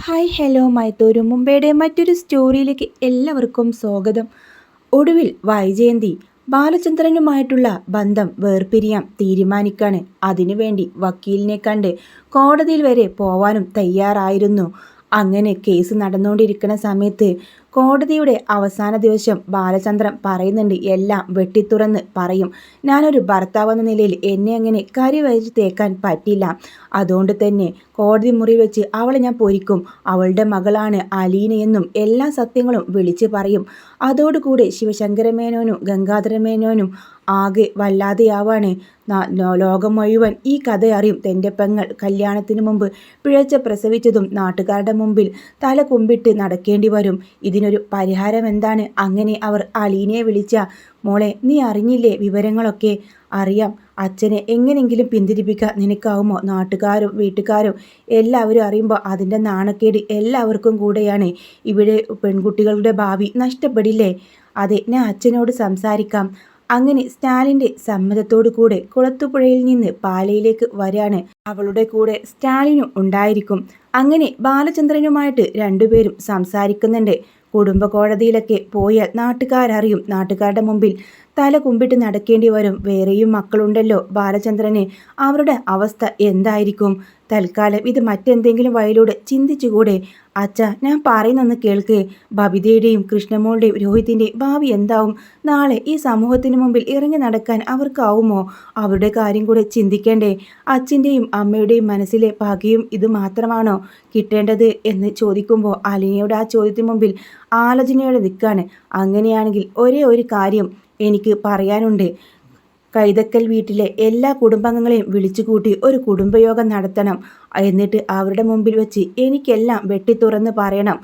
Hi hello മൈത്തൂരു മുംബൈയുടെ മറ്റൊരു സ്റ്റോറിയിലേക്ക് എല്ലാവർക്കും സ്വാഗതം. ഒടുവിൽ വൈജയന്തി ബാലചന്ദ്രനുമായിട്ടുള്ള ബന്ധം വേർപിരിയാൻ തീരുമാനിക്കാണ്. അതിനുവേണ്ടി വക്കീലിനെ കണ്ട് കോടതിയിൽ വരെ പോവാനും തയ്യാറായിരുന്നു. അങ്ങനെ കേസ് നടന്നുകൊണ്ടിരിക്കുന്ന സമയത്ത് കോടതിയുടെ അവസാന ദിവസം ബാലചന്ദ്രൻ പറയുന്നുണ്ട്, എല്ലാം വെട്ടിത്തുറന്ന് പറയും. ഞാനൊരു ഭർത്താവെന്ന നിലയിൽ എന്നെ അങ്ങനെ കരിവരിച്ച് തേക്കാൻ പറ്റില്ല. അതുകൊണ്ട് തന്നെ കോടതി മുറി വെച്ച് അവളെ ഞാൻ പൊരിക്കും. അവളുടെ മകളാണ് അലീനയെന്നും എല്ലാ സത്യങ്ങളും വിളിച്ച് പറയും. അതോടുകൂടി ശിവശങ്കരമേനോനും ഗംഗാധരമേനോനും ആകെ വല്ലാതെയാവാണ്. ലോകം മുഴുവൻ ഈ കഥ അറിയും. തൻ്റെ പെങ്ങൾ കല്യാണത്തിന് മുമ്പ് പിഴച്ച പ്രസവിച്ചതും നാട്ടുകാരുടെ മുമ്പിൽ തല കുമ്പിട്ട് നടക്കേണ്ടി വരും. ഇതിനൊരു പരിഹാരം എന്താണ്? അങ്ങനെ അവർ അലീനയെ വിളിച്ച, മോളെ നീ അറിഞ്ഞില്ലേ വിവരങ്ങളൊക്കെ? അറിയാം. അച്ഛനെ എങ്ങനെയെങ്കിലും പിന്തിരിപ്പിക്കാൻ നിനക്കാവുമോ? നാട്ടുകാരും വീട്ടുകാരും എല്ലാവരും അറിയുമ്പോൾ അതിൻ്റെ നാണക്കേട് എല്ലാവർക്കും കൂടെയാണ്. ഇവിടെ പെൺകുട്ടികളുടെ ഭാവി നഷ്ടപ്പെടില്ലേ? അതെ, ഞാൻ അച്ഛനോട് സംസാരിക്കാം. അങ്ങനെ സ്റ്റാലിൻ്റെ സമ്മതത്തോടു കൂടെ കുളത്തുപുഴയിൽ നിന്ന് പാലയിലേക്ക് വരാണ്. അവളുടെ കൂടെ സ്റ്റാലിനും ഉണ്ടായിരിക്കും. അങ്ങനെ ബാലചന്ദ്രനുമായിട്ട് രണ്ടുപേരും സംസാരിക്കുന്നുണ്ട്. കുടുംബ കോടതിയിലൊക്കെ പോയാൽ നാട്ടുകാരറിയും. നാട്ടുകാരുടെ മുമ്പിൽ തല കുമ്പിട്ട് നടക്കേണ്ടി വരും. വേറെയും മക്കളുണ്ടല്ലോ ബാലചന്ദ്രന്. അവരുടെ അവസ്ഥ എന്തായിരിക്കും? തൽക്കാലം ഇത് മറ്റെന്തെങ്കിലും വഴിയിലൂടെ ചിന്തിച്ചുകൂടെ? അച്ഛ, ഞാൻ പറയുന്നൊന്ന് കേൾക്ക്. ബബിതയുടെയും കൃഷ്ണമോളുടെയും രോഹിത്തിൻ്റെയും ഭാവി എന്താവും? നാളെ ഈ സമൂഹത്തിന് മുമ്പിൽ ഇറങ്ങി നടക്കാൻ അവർക്കാവുമോ? അവരുടെ കാര്യം കൂടെ ചിന്തിക്കേണ്ടേ? അച്ഛൻ്റെയും അമ്മയുടെയും മനസ്സിലെ പകയും ഇത് മാത്രമാണോ കിട്ടേണ്ടത് എന്ന് ചോദിക്കുമ്പോൾ അലീനയുടെ ആ ചോദ്യത്തിന് മുമ്പിൽ ആലോചനയോടെ നിൽക്കുകയാണ്. അങ്ങനെയാണെങ്കിൽ ഒരേ ഒരു കാര്യം എനിക്ക് പറയാനുണ്ട്. കൈതക്കൽ വീട്ടിലെ എല്ലാ കുടുംബാംഗങ്ങളെയും വിളിച്ചുകൂട്ടി ഒരു കുടുംബയോഗം നടത്തണം. എന്നിട്ട് അവരുടെ മുമ്പിൽ വെച്ച് എനിക്കെല്ലാം വെട്ടിത്തുറന്ന് പറയണം.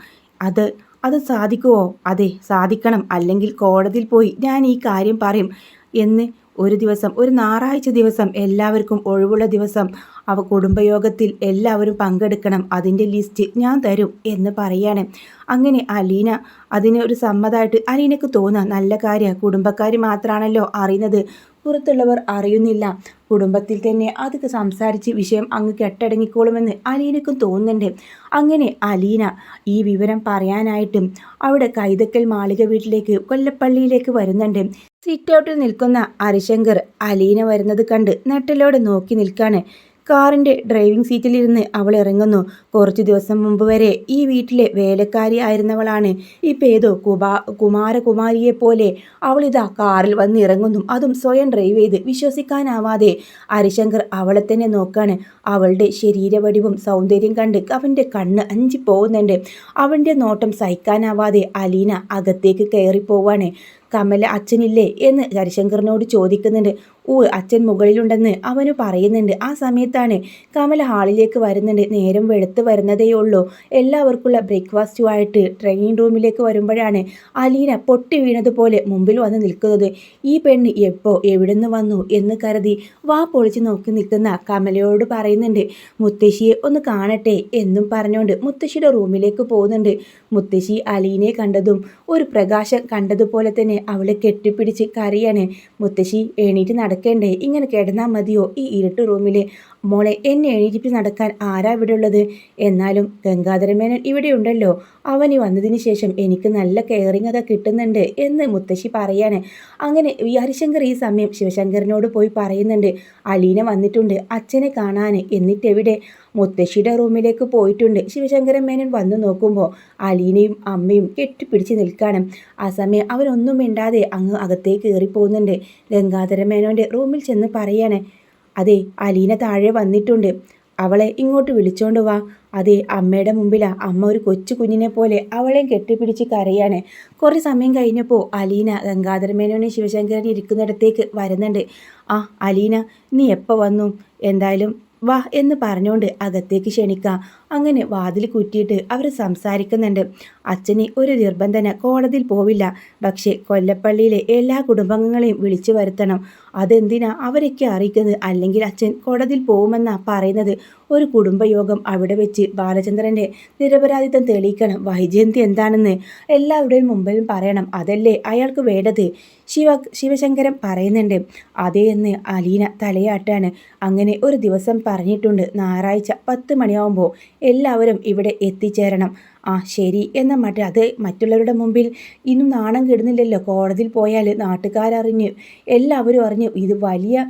അത് സാധിക്കുമോ? അതെ, സാധിക്കണം. അല്ലെങ്കിൽ കോടതിയിൽ പോയി ഞാൻ ഈ കാര്യം പറയും എന്ന്. ഒരു ദിവസം, ഒരു ഞായറാഴ്ച ദിവസം, എല്ലാവർക്കും ഒഴിവുള്ള ദിവസം കുടുംബയോഗത്തിൽ എല്ലാവരും പങ്കെടുക്കണം. അതിൻ്റെ ലിസ്റ്റ് ഞാൻ തരും എന്ന് പറയാണ്. അങ്ങനെ അലീന അതിന് ഒരു സമ്മതമായിട്ട് അലീനക്ക് തോന്നുക നല്ല കാര്യമാണ്. കുടുംബക്കാർ മാത്രമാണല്ലോ അറിയുന്നത്, പുറത്തുള്ളവർ അറിയുന്നില്ല. കുടുംബത്തിൽ തന്നെ അത് സംസാരിച്ച് വിഷയം അങ്ങ് കെട്ടടങ്ങിക്കോളുമെന്ന് അലീനക്കും തോന്നുന്നുണ്ട്. അങ്ങനെ അലീന ഈ വിവരം പറയാനായിട്ടും അവിടെ കൈതക്കൽ മാളിക വീട്ടിലേക്ക് കൊല്ലപ്പള്ളിയിലേക്ക് വരുന്നുണ്ട്. സിറ്റ് ഔട്ടിൽ നിൽക്കുന്ന ഹരിശങ്കർ അലീന വരുന്നത് കണ്ട് നെട്ടലോടെ നോക്കി നിൽക്കാണ്. കാറിൻ്റെ ഡ്രൈവിംഗ് സീറ്റിലിരുന്ന് അവൾ ഇറങ്ങുന്നു. കുറച്ച് ദിവസം മുമ്പ് വരെ ഈ വീട്ടിലെ വേലക്കാരി ആയിരുന്നവളാണ്. ഇപ്പം ഏതോ കുമാരകുമാരിയെ പോലെ അവളിതാ കാറിൽ വന്ന് ഇറങ്ങുന്നു. അതും സ്വയം ഡ്രൈവ് ചെയ്ത്. വിശ്വസിക്കാനാവാതെ ഹരിശങ്കർ അവളെ തന്നെ നോക്കാണ്. അവളുടെ ശരീരവടിവും സൗന്ദര്യം കണ്ട് അവൻ്റെ കണ്ണ് അഞ്ചി പോകുന്നുണ്ട്. അവൻ്റെ നോട്ടം സഹിക്കാനാവാതെ അലീന അകത്തേക്ക് കയറിപ്പോവാണ്. കമല അച്ഛനില്ലേ എന്ന് ഹരിശങ്കറിനോട് ചോദിക്കുന്നുണ്ട്. അച്ഛൻ മുകളിലുണ്ടെന്ന് അവന് പറയുന്നുണ്ട്. ആ സമയത്താണ് കമല ഹാളിലേക്ക് വരുന്നുണ്ട്. നേരം വെളുത്ത് വരുന്നതേ ഉള്ളൂ. എല്ലാവർക്കുള്ള ബ്രേക്ക്ഫാസ്റ്റുമായിട്ട് ട്രെയിനിങ് റൂമിലേക്ക് വരുമ്പോഴാണ് അലീന പൊട്ടി വീണതുപോലെ മുമ്പിൽ വന്ന് നിൽക്കുന്നത്. ഈ പെണ്ണ് എവിടെ നിന്ന് വന്നു എന്ന് കരുതി വാ പൊളിച്ച് നോക്കി നിൽക്കുന്ന കമലയോട് പറയുന്നുണ്ട്, മുത്തശ്ശിയെ ഒന്ന് കാണട്ടെ എന്നും പറഞ്ഞുകൊണ്ട് മുത്തശ്ശിയുടെ റൂമിലേക്ക് പോകുന്നുണ്ട്. മുത്തശ്ശി അലീനയെ കണ്ടതും ഒരു പ്രകാശം കണ്ടതുപോലെ തന്നെ അവളെ കെട്ടിപ്പിടിച്ച് കരയാണ്. മുത്തശ്ശി, എണീറ്റ് നടക്കേണ്ടേ? ഇങ്ങനെ കിടന്നാൽ മതിയോ ഈ ഇരുട്ട് റൂമിൽ? മോളെ, എന്നെ എണീറ്റിട്ട് നടക്കാൻ ആരാ ഇവിടെ ഉള്ളത്? എന്നാലും ഗംഗാധരമേനോൻ ഇവിടെ ഉണ്ടല്ലോ. അവന് വന്നതിന് ശേഷം എനിക്ക് നല്ല കെയറിങ് ഒക്കെ കിട്ടുന്നുണ്ട് എന്ന് മുത്തശ്ശി പറയാണ്. അങ്ങനെ ഹരിശങ്കർ ഈ സമയം ശിവശങ്കരനോട് പോയി പറയുന്നുണ്ട്, അലീന വന്നിട്ടുണ്ട് അച്ഛനെ കാണാൻ. എന്നിട്ടെവിടെ? മുത്തശ്ശിയുടെ റൂമിലേക്ക് പോയിട്ടുണ്ട്. ശിവശങ്കരൻ മേനോൻ വന്നു നോക്കുമ്പോൾ അലീനയും അമ്മയും കെട്ടിപ്പിടിച്ച് നിൽക്കാണ്. ആ സമയം അവരൊന്നും മിണ്ടാതെ അങ്ങ് അകത്തേക്ക് കയറിപ്പോകുന്നുണ്ട്. ഗംഗാധര മേനോൻ്റെ റൂമിൽ ചെന്ന് പറയാണ്, അതെ, അലീന താഴെ വന്നിട്ടുണ്ട്, അവളെ ഇങ്ങോട്ട് വിളിച്ചോണ്ട് വാ. അതെ, അമ്മയുടെ മുമ്പിലാണ്. അമ്മ ഒരു കൊച്ചു കുഞ്ഞിനെ പോലെ അവളെയും കെട്ടിപ്പിടിച്ച് കരയാണ്. കുറേ സമയം കഴിഞ്ഞപ്പോൾ അലീന ഗംഗാധരമേനോനെ ശിവശങ്കരൻ ഇരിക്കുന്നിടത്തേക്ക് വരുന്നുണ്ട്. ആ അലീന, നീ എപ്പോൾ വന്നു? എന്തായാലും വാ എന്ന് പറഞ്ഞുകൊണ്ട് അകത്തേക്ക് ക്ഷണിക്കാം. അങ്ങനെ വാതിൽ കുറ്റിയിട്ട് അവർ സംസാരിക്കുന്നുണ്ട്. അച്ഛന് ഒരു നിർബന്ധന കോടതിയിൽ പോവില്ല. പക്ഷേ കൊല്ലപ്പള്ളിയിലെ എല്ലാ കുടുംബാംഗങ്ങളെയും വിളിച്ചു വരുത്തണം. അതെന്തിനാ അവരൊക്കെ അറിയിക്കുന്നത്? അല്ലെങ്കിൽ അച്ഛൻ കോടതിയിൽ പോകുമെന്നാണ് പറയുന്നത്. ഒരു കുടുംബയോഗം അവിടെ വെച്ച് ബാലചന്ദ്രൻ്റെ നിരപരാധിത്വം തെളിയിക്കണം. വൈജയന്തി എന്താണെന്ന് എല്ലാവരുടെയും മുമ്പിലും പറയണം. അതല്ലേ അയാൾക്ക് വേണ്ടത്? ശിവശങ്കരൻ പറയുന്നുണ്ട്. അതേ എന്ന് അലീന തലയാട്ടാണ്. അങ്ങനെ ഒരു ദിവസം പറഞ്ഞിട്ടുണ്ട്, ഞായറാഴ്ച 10 മണിയാവുമ്പോൾ എല്ലാവരും ഇവിടെ എത്തിച്ചേരണം. ആ ശരി എന്ന മറ്റേ അത് മറ്റുള്ളവരുടെ മുമ്പിൽ ഇന്നും നാണം കെടുന്നില്ലല്ലോ. കോടതിയിൽ പോയാൽ നാട്ടുകാരറിഞ്ഞ് എല്ലാവരും അറിഞ്ഞ് ഇത് വലിയ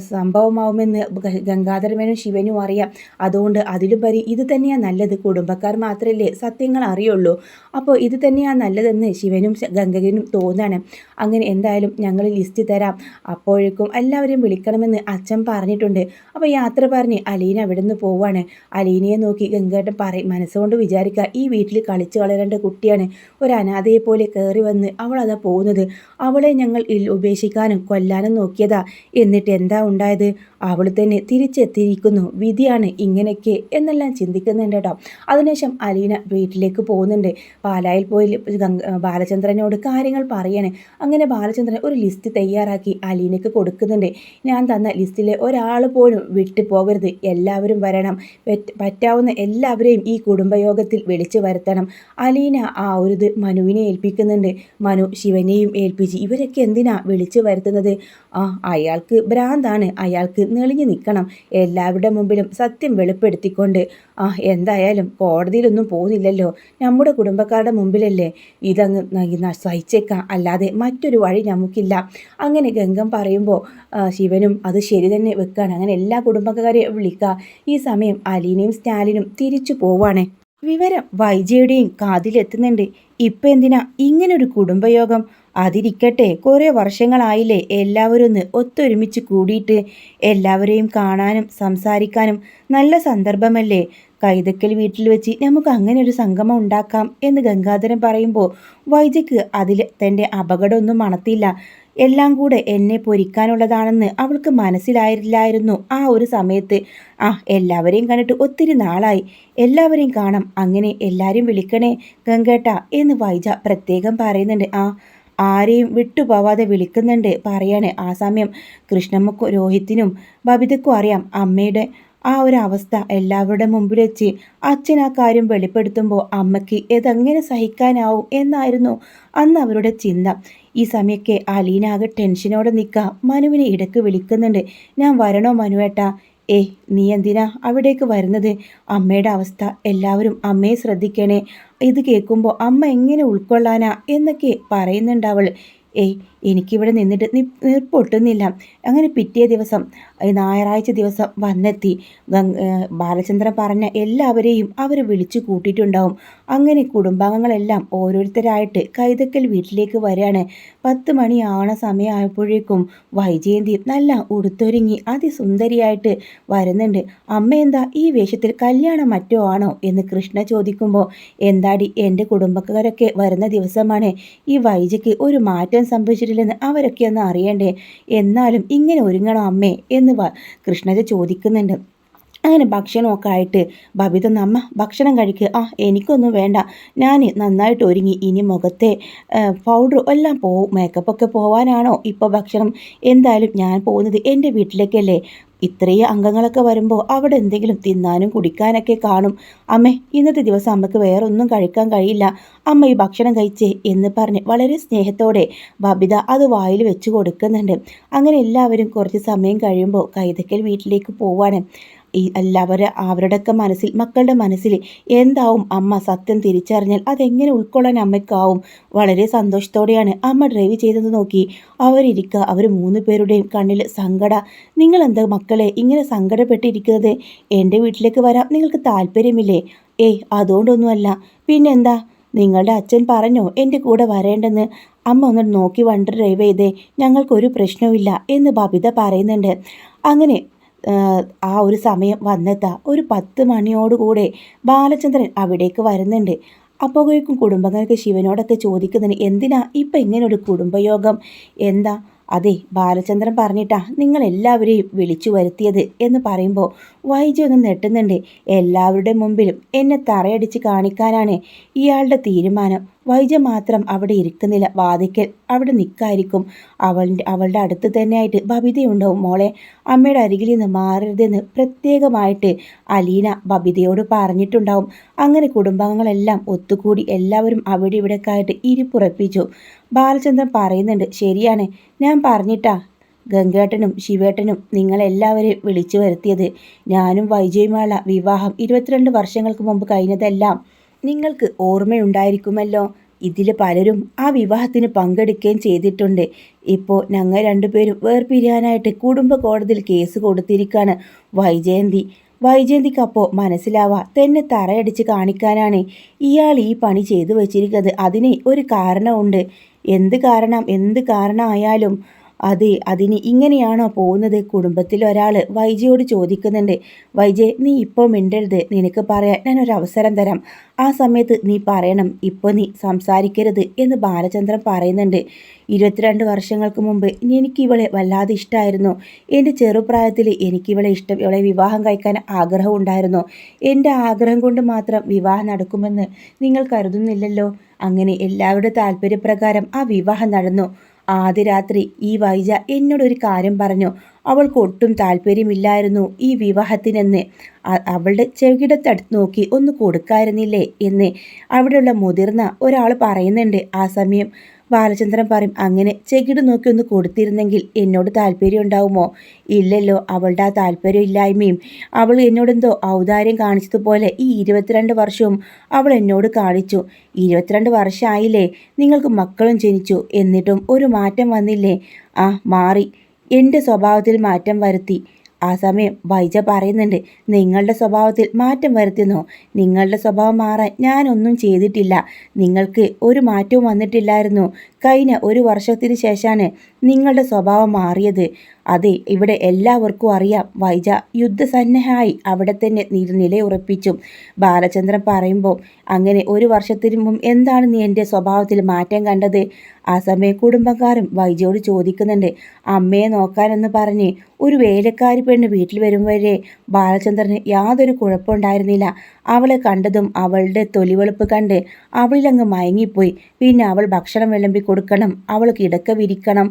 സംഭവമാവുമെന്ന് ഗംഗാധരമേനും ശിവനും അറിയാം. അതുകൊണ്ട് അതിലുപരി ഇത് തന്നെയാണ് നല്ലത്. കുടുംബക്കാർ മാത്രമല്ലേ സത്യങ്ങൾ അറിയുള്ളൂ. അപ്പോൾ ഇത് തന്നെയാണ് നല്ലതെന്ന് ശിവനും ഗംഗനും തോന്നാണ്. അങ്ങനെ എന്തായാലും ഞങ്ങൾ ലിസ്റ്റ് തരാം, അപ്പോഴേക്കും എല്ലാവരെയും വിളിക്കണമെന്ന് അച്ഛൻ പറഞ്ഞിട്ടുണ്ട്. അപ്പോൾ യാത്ര പറഞ്ഞ് അലീന അവിടെ നിന്ന് പോവാണ്. അലീനയെ നോക്കി ഗംഗേട്ടൻ മനസ്സുകൊണ്ട് വിചാരിക്കുക, ഈ വീട്ടിൽ കളിച്ചു വളരേണ്ട കുട്ടിയാണ്. ഒരു അനാഥയെ പോലെ കയറി വന്ന് അവൾ അതാ പോകുന്നത്. അവളെ ഞങ്ങൾ ഉപേക്ഷിക്കാനും കൊല്ലാനും നോക്കിയതാ. എന്നിട്ട് എന്താ ഉണ്ടായത്? അവൾ തന്നെ തിരിച്ചെത്തിയിരിക്കുന്നു. വിധിയാണ് ഇങ്ങനെയൊക്കെ എന്നെല്ലാം ചിന്തിക്കുന്നുണ്ട് കേട്ടോ. അതിനുശേഷം അലീന വീട്ടിലേക്ക് പോകുന്നുണ്ട്. പാലായിൽ പോയി ബാലചന്ദ്രനോട് കാര്യങ്ങൾ പറയാണ്. അങ്ങനെ ബാലചന്ദ്രൻ ഒരു ലിസ്റ്റ് തയ്യാറാക്കി അലീനയ്ക്ക് കൊടുക്കുന്നുണ്ട്. ഞാൻ തന്ന ലിസ്റ്റിലെ ഒരാൾ പോലും വിട്ടു പോകരുത്, എല്ലാവരും വരണം, പറ്റാവുന്ന എല്ലാവരെയും ഈ കുടുംബയോഗത്തിൽ വിളിച്ചു വരുത്തണം. അലീന ആ ഒരു ഇത് മനുവിനെ ഏൽപ്പിക്കുന്നുണ്ട്. മനു ശിവനെയും ഏൽപ്പിച്ച് ഇവരൊക്കെ എന്തിനാ വിളിച്ചു വരുത്തുന്നത്? അയാൾക്ക് ഭ്രാന്താണ്, അയാൾക്ക് നെളിഞ്ഞു നിൽക്കണം, എല്ലാവരുടെ മുമ്പിലും സത്യം വെളിപ്പെടുത്തിക്കൊണ്ട്. എന്തായാലും കോടതിയിലൊന്നും പോകുന്നില്ലല്ലോ, നമ്മുടെ കുടുംബക്കാരുടെ മുമ്പിലല്ലേ, ഇതങ്ങ് സഹിച്ചേക്കാം, അല്ലാതെ മറ്റൊരു വഴി നമുക്കില്ല. അങ്ങനെ ഗംഗം പറയുമ്പോൾ ശിവനും അത് ശരി തന്നെ വെക്കുകയാണ്. അങ്ങനെ എല്ലാ കുടുംബക്കാരെയും വിളിക്കുക. ഈ സമയം അലീനയും സ്റ്റാലിനും തിരിച്ചു പോവാണ്. വിവരം വൈജയുടെയും കാതിലെത്തുന്നുണ്ട്. ഇപ്പം എന്തിനാ ഇങ്ങനൊരു കുടുംബയോഗം? അതിരിക്കട്ടെ, കുറേ വർഷങ്ങളായില്ലേ എല്ലാവരും ഒന്ന് ഒത്തൊരുമിച്ച് കൂടിയിട്ട്. എല്ലാവരെയും കാണാനും സംസാരിക്കാനും നല്ല സന്ദർഭമല്ലേ. കൈതക്കൽ വീട്ടിൽ വെച്ച് നമുക്ക് അങ്ങനെ ഒരു സംഗമം ഉണ്ടാക്കാം എന്ന് ഗംഗാധരൻ പറയുമ്പോൾ വൈജയ്ക്ക് അതിൽ തൻ്റെ അപകടമൊന്നും മണത്തില്ല. എല്ലാം കൂടെ എന്നെ പൊരിക്കാനുള്ളതാണെന്ന് അവൾക്ക് മനസ്സിലായില്ലായിരുന്നു ആ ഒരു സമയത്ത്. എല്ലാവരെയും കണ്ടിട്ട് ഒത്തിരി നാളായി, എല്ലാവരെയും കാണാം, അങ്ങനെ എല്ലാവരെയും വിളിക്കണേ ഗംഗേട്ട എന്ന് വൈജ പ്രത്യേകം പറയുന്നുണ്ട്. ആരെയും വിട്ടുപോവാതെ വിളിക്കുന്നുണ്ട് പറയാണ്. ആ സമയം കൃഷ്ണമ്മക്കും രോഹിത്തിനും ബബിതയ്ക്കും അറിയാം അമ്മയുടെ ആ ഒരു അവസ്ഥ. എല്ലാവരുടെ മുമ്പിൽ വെച്ച് അച്ഛൻ ആ കാര്യം വെളിപ്പെടുത്തുമ്പോൾ അമ്മയ്ക്ക് ഇതെങ്ങനെ സഹിക്കാനാവും എന്നായിരുന്നു അന്ന് അവരുടെ ചിന്ത. ഈ സമയമൊക്കെ അലീന ആകെ ടെൻഷനോടെ നിൽക്കുക. മനുവിനെ ഇടയ്ക്ക് വിളിക്കുന്നുണ്ട്. ഞാൻ വരണോ മനുവേട്ടാ? നീ എന്തിനാ അവിടേക്ക് വരുന്നത്? അമ്മയുടെ അവസ്ഥ, എല്ലാവരും അമ്മയെ ശ്രദ്ധിക്കണേ. ഇത് കേൾക്കുമ്പോൾ അമ്മ എങ്ങനെ ഉൾക്കൊള്ളാനാ എന്നൊക്കെ പറയുന്നുണ്ട് അവൾ. എനിക്കിവിടെ നിന്നിട്ട് നീർപ്പൊട്ടുന്നില്ല. അങ്ങനെ പിറ്റേ ദിവസം ഞായറാഴ്ച ദിവസം വന്നെത്തി. ബാലചന്ദ്രൻ പറഞ്ഞ എല്ലാവരെയും അവർ വിളിച്ചു കൂട്ടിയിട്ടുണ്ടാവും. അങ്ങനെ കുടുംബാംഗങ്ങളെല്ലാം ഓരോരുത്തരായിട്ട് കൈതക്കൽ വീട്ടിലേക്ക് വരികയാണ്. 10 മണിയാവണ സമയമായപ്പോഴേക്കും വൈജയന്തി നല്ല ഉടുത്തൊരുങ്ങി അതിസുന്ദരിയായിട്ട് വരുന്നുണ്ട്. അമ്മ എന്താ ഈ വേഷത്തിൽ, കല്യാണം മറ്റോ ആണോ എന്ന് കൃഷ്ണ ചോദിക്കുമ്പോൾ, എന്താടി എൻ്റെ കുടുംബക്കാരൊക്കെ വരുന്ന ദിവസമാണ്, ഈ വൈജയ്ക്ക് ഒരു മാറ്റം സംഭവിച്ചിട്ടില്ലെന്ന് അവരൊക്കെ ഒന്ന് അറിയണ്ടേ, എന്നാലും ഇങ്ങനെ ഒരുങ്ങണോ അമ്മേ എന്ന് കൃഷ്ണജ ചോദിക്കുന്നുണ്ട്. അങ്ങനെ ഭക്ഷണമൊക്കെ ആയിട്ട് ബബിത അമ്മ ഭക്ഷണം കഴിക്കുക. എനിക്കൊന്നും വേണ്ട, ഞാൻ നന്നായിട്ട് ഒരുങ്ങി, ഇനി മുഖത്തെ പൗഡർ എല്ലാം പോവും, മേക്കപ്പൊക്കെ പോവാനാണോ ഇപ്പോൾ ഭക്ഷണം? എന്തായാലും ഞാൻ പോകുന്നത് എൻ്റെ വീട്ടിലേക്കല്ലേ, ഇത്രയും അംഗങ്ങളൊക്കെ വരുമ്പോൾ അവിടെ എന്തെങ്കിലും തിന്നാനും കുടിക്കാനൊക്കെ കാണും. അമ്മേ, ഇന്നത്തെ ദിവസം അമ്മക്ക് വേറൊന്നും കഴിക്കാൻ കഴിയില്ല, അമ്മ ഈ ഭക്ഷണം കഴിച്ചേ എന്ന് പറഞ്ഞ് വളരെ സ്നേഹത്തോടെ ബബിത അത് വായിൽ വെച്ച് കൊടുക്കുന്നുണ്ട്. അങ്ങനെ എല്ലാവരും കുറച്ച് സമയം കഴിയുമ്പോൾ കൈതക്കൽ വീട്ടിലേക്ക് പോവാണ്. അവരുടെയൊക്കെ മനസ്സിൽ, മക്കളുടെ മനസ്സിൽ എന്താവും അമ്മ സത്യം തിരിച്ചറിഞ്ഞാൽ അതെങ്ങനെ ഉൾക്കൊള്ളാൻ അമ്മയ്ക്കാവും? വളരെ സന്തോഷത്തോടെയാണ് അമ്മ ഡ്രൈവ് ചെയ്തത് നോക്കി അവരിയ്ക്കുക. അവർ 3 പേരുടെയും കണ്ണിൽ നിങ്ങളെന്താ മക്കളെ ഇങ്ങനെ സങ്കടപ്പെട്ടിരിക്കുന്നത്? എൻ്റെ വീട്ടിലേക്ക് വരാൻ നിങ്ങൾക്ക് താല്പര്യമില്ലേ? അതുകൊണ്ടൊന്നുമല്ല, പിന്നെന്താ, നിങ്ങളുടെ അച്ഛൻ പറഞ്ഞോ എൻ്റെ കൂടെ വരേണ്ടെന്ന്? അമ്മ ഒന്ന് നോക്കി വണ്ടി ഡ്രൈവ് ചെയ്തേ, ഞങ്ങൾക്കൊരു പ്രശ്നവുമില്ല എന്ന് ബബിത പറയുന്നുണ്ട്. അങ്ങനെ ആ ഒരു സമയം വന്നെത്താ ഒരു 10 മണിയോടുകൂടെ ബാലചന്ദ്രൻ അവിടേക്ക് വരുന്നുണ്ട്. അപ്പോഴേക്കും കുടുംബങ്ങൾക്ക് ശിവനോടൊക്കെ ചോദിക്കുന്നതിന്, എന്തിനാ ഇപ്പം ഇങ്ങനെ ഒരു കുടുംബയോഗം? എന്താ? അതെ, ബാലചന്ദ്രൻ പറഞ്ഞിട്ടാ നിങ്ങളെല്ലാവരെയും വിളിച്ചു വരുത്തിയത് എന്ന് പറയുമ്പോൾ വൈജി ഒന്ന് നെട്ടുന്നുണ്ട്. എല്ലാവരുടെ മുമ്പിലും എന്നെ തറയടിച്ച് കാണിക്കാനാണ് ഇയാളുടെ തീരുമാനം. വൈജ മാത്രം അവിടെ ഇരിക്കുന്നില്ല, വാതിക്കൽ അവിടെ നിൽക്കായിരിക്കും. അവളുടെ അടുത്ത് തന്നെയായിട്ട് ബബിതയുണ്ടാവും. മോളെ, അമ്മയുടെ അരികിൽ നിന്ന് മാറരുതെന്ന് പ്രത്യേകമായിട്ട് അലീന ബബിതയോട് പറഞ്ഞിട്ടുണ്ടാവും. അങ്ങനെ കുടുംബാംഗങ്ങളെല്ലാം ഒത്തുകൂടി എല്ലാവരും അവിടെ ഇവിടെയൊക്കെ ആയിട്ട് ഇരിപ്പുറപ്പിച്ചു. ബാലചന്ദ്രൻ പറയുന്നുണ്ട്, ശരിയാണ്, ഞാൻ പറഞ്ഞിട്ടാ ഗംഗേട്ടനും ശിവേട്ടനും നിങ്ങളെല്ലാവരെയും വിളിച്ചു വരുത്തിയത്. ഞാനും വൈജയുമായുള്ള വിവാഹം 22 വർഷങ്ങൾക്ക് മുമ്പ് കഴിഞ്ഞതെല്ലാം നിങ്ങൾക്ക് ഓർമ്മയുണ്ടായിരിക്കുമല്ലോ. ഇതിൽ പലരും ആ വിവാഹത്തിന് പങ്കെടുക്കുകയും ചെയ്തിട്ടുണ്ട്. ഇപ്പോൾ ഞങ്ങൾ രണ്ടുപേരും വേർപിരിയാനായിട്ട് കുടുംബ കോടതിയിൽ കേസ് കൊടുത്തിരിക്കുകയാണ്. വൈജയന്തിക്കപ്പോൾ മനസ്സിലാവാ തന്നെ തറയടിച്ച് കാണിക്കാനാണ് ഇയാൾ ഈ പണി ചെയ്തു വച്ചിരിക്കുന്നത്. അതിന് ഒരു കാരണമുണ്ട്. എന്ത് കാരണമായാലും അതിന് ഇങ്ങനെയാണോ പോകുന്നത്? കുടുംബത്തിൽ ഒരാൾ വൈജയോട് ചോദിക്കുന്നുണ്ട്. വൈജയ്, നീ ഇപ്പോൾ മിണ്ടരുത്, നിനക്ക് പറയാൻ ഞാനൊരു അവസരം തരാം, ആ സമയത്ത് നീ പറയണം, ഇപ്പോൾ നീ സംസാരിക്കരുത് എന്ന് ബാലചന്ദ്രൻ പറയുന്നുണ്ട്. 22 വർഷങ്ങൾക്ക് മുമ്പ് എനിക്കിവളെ വല്ലാതെ ഇഷ്ടമായിരുന്നു. എൻ്റെ ചെറുപ്രായത്തിൽ എനിക്കിവളെ ഇഷ്ടം, ഇവളെ വിവാഹം കഴിക്കാൻ ആഗ്രഹം ഉണ്ടായിരുന്നു. എൻ്റെ ആഗ്രഹം കൊണ്ട് മാത്രം വിവാഹം നടക്കുമെന്ന് നിങ്ങൾ കരുതുന്നില്ലല്ലോ. അങ്ങനെ എല്ലാവരുടെ താല്പര്യപ്രകാരം ആ വിവാഹം നടന്നു. ആദ്യ രാത്രി ഈ വൈജ എന്നോടൊരു കാര്യം പറഞ്ഞു. അവൾക്ക് ഒട്ടും താല്പര്യമില്ലായിരുന്നു ഈ വിവാഹത്തിനെന്ന്. അവളുടെ ചെകിടത്തടുത്ത് നോക്കി ഒന്ന് കൊടുക്കായിരുന്നില്ലേ എന്ന് അവിടെയുള്ള മുതിർന്ന ഒരാൾ പറയുന്നുണ്ട്. ആ സമയം ബാലചന്ദ്രൻ പറയും, അങ്ങനെ ചെകിട് നോക്കി ഒന്ന് കൊടുത്തിരുന്നെങ്കിൽ എന്നോട് താല്പര്യം ഉണ്ടാവുമോ? ഇല്ലല്ലോ. അവളുടെ ആ താല്പര്യം ഇല്ലായ്മയും അവൾ എന്നോടെന്തോ ഔദാര്യം കാണിച്ചതുപോലെ ഈ 22 വർഷവും അവൾ എന്നോട് കാണിച്ചു. 22 വർഷമായില്ലേ, നിങ്ങൾക്ക് മക്കളും ജനിച്ചു, എന്നിട്ടും ഒരു മാറ്റം വന്നില്ലേ? മാറി, എൻ്റെ സ്വഭാവത്തിൽ മാറ്റം വരുത്തി. ആ സമയം വൈജ പറയുന്നുണ്ട്, നിങ്ങളുടെ സ്വഭാവത്തിൽ മാറ്റം വരുത്തുന്നോ? നിങ്ങളുടെ സ്വഭാവം മാറാൻ ഞാനൊന്നും ചെയ്തിട്ടില്ല. നിങ്ങൾക്ക് ഒരു മാറ്റവും വന്നിട്ടില്ലായിരുന്നു. കഴിഞ്ഞ ഒരു വർഷത്തിന് ശേഷമാണ് നിങ്ങളുടെ സ്വഭാവം മാറിയത്. അതെ, ഇവിടെ എല്ലാവർക്കും അറിയാം. വൈജ യുദ്ധസന്നഹായി അവിടെ തന്നെ നിലയുറപ്പിച്ചു. ബാലചന്ദ്രൻ പറയുമ്പോൾ, അങ്ങനെ ഒരു വർഷത്തിന് മുമ്പ് എന്താണ് നീ എൻ്റെ സ്വഭാവത്തിൽ മാറ്റം കണ്ടത്? ആ സമയം കുടുംബക്കാരും വൈജയോട് ചോദിക്കുന്നുണ്ട്. അമ്മയെ നോക്കാനെന്ന് പറഞ്ഞ് ഒരു വേലക്കാരി പെണ്ണ് വീട്ടിൽ വരുമ്പോഴേ ബാലചന്ദ്രന് യാതൊരു കുഴപ്പമുണ്ടായിരുന്നില്ല. അവളെ കണ്ടതും അവളുടെ തൊലിവെളുപ്പ് കണ്ട് അവളിലങ്ങ് മയങ്ങിപ്പോയി. പിന്നെ അവൾ ഭക്ഷണം വിളമ്പി കൊടുക്കണം, അവൾ കിടക്ക വിരിക്കണം,